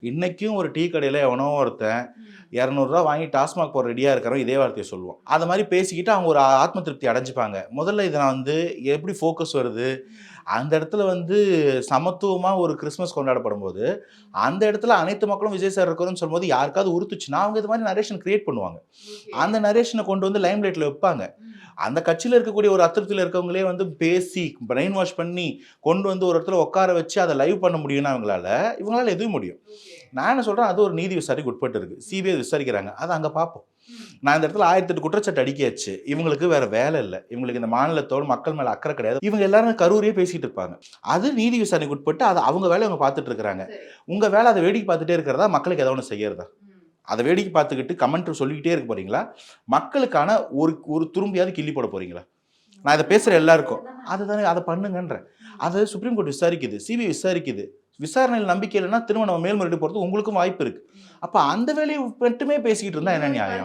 இன்னைக்கும் ஒரு டீ கடையில எவனோ ஒருத்தன் ரூ. 200 வாங்கி டாஸ்மாக் போட ரெடியா இருக்கிறவன் இதே வார்த்தையை சொல்லுவான். அது மாதிரி பேசிக்கிட்டு அவங்க ஒரு ஆத்ம திருப்தி அடைஞ்சுப்பாங்க. முதல்ல இதை நான் எப்படி ஃபோக்கஸ் வருது, அந்த இடத்துல சமத்துவமா ஒரு கிறிஸ்மஸ் கொண்டாடப்படும்போது, அந்த இடத்துல அனைத்து மக்களும் விஜய் சார் இருக்கிறோம்னு சொல்லும்போது யாருக்காவது உறுத்துச்சுன்னா, அவங்க இது மாதிரி நரேஷன் கிரியேட் பண்ணுவாங்க. அந்த நரேஷனை கொண்டு லைம் லைட்ல வைப்பாங்க. அந்த கட்சியில் இருக்கக்கூடிய ஒரு அதிருப்தியில் இருக்கவங்களே பேசி பிரெயின் வாஷ் பண்ணி கொண்டு ஒரு இடத்துல உட்கார வச்சு அதை லைவ் பண்ண முடியும்னா இவங்களால எதுவும் முடியும். நான் என்ன சொல்றேன், அது ஒரு நீதி விசாரிக்கு உட்பட்டு இருக்கு. சிபிஐ விசாரிக்கிறாங்க, அதை அங்கே பார்ப்போம். நான் இந்த இடத்துல 1008 குற்றச்சாட்டு அடிக்காச்சு. இவங்களுக்கு வேற வேலை இல்லை, இவங்களுக்கு இந்த மாநிலத்தோடு மக்கள் மேல அக்கறை கிடையாது. இவங்க எல்லாரும் கரூரியே பேசிட்டு இருப்பாங்க. அது நீதி விசாரணைக்கு உட்பட்டு அதை அவங்க வேலையை அவங்க பார்த்துட்டு இருக்கிறாங்க. உங்க வேலை அதை வேடிக்கை பார்த்துட்டே இருக்கிறதா, மக்களுக்கு ஏதோ ஒன்று செய்யறதா? அதை வேடிக்கை பார்த்துக்கிட்டு கமெண்ட் சொல்லிக்கிட்டே இருக்க போறீங்களா? மக்களுக்கான ஒரு துரும்பியாவது கிள்ளி போட போறீங்களா? நான் இதை பேசுற எல்லாருக்கும் அதுதானே, அதை பண்ணுங்கன்றேன். அதை சுப்ரீம் கோர்ட் விசாரிக்குது, சிபிஐ விசாரிக்குது. விசாரணையில் நம்பிக்கை இல்லைன்னா திரும்ப நம்ம மேல்முறையீடு போகிறது உங்களுக்கும் வாய்ப்பு இருக்கு. அப்போ அந்த வேலையை மட்டுமே பேசிக்கிட்டு இருந்தா என்ன நியாயம்?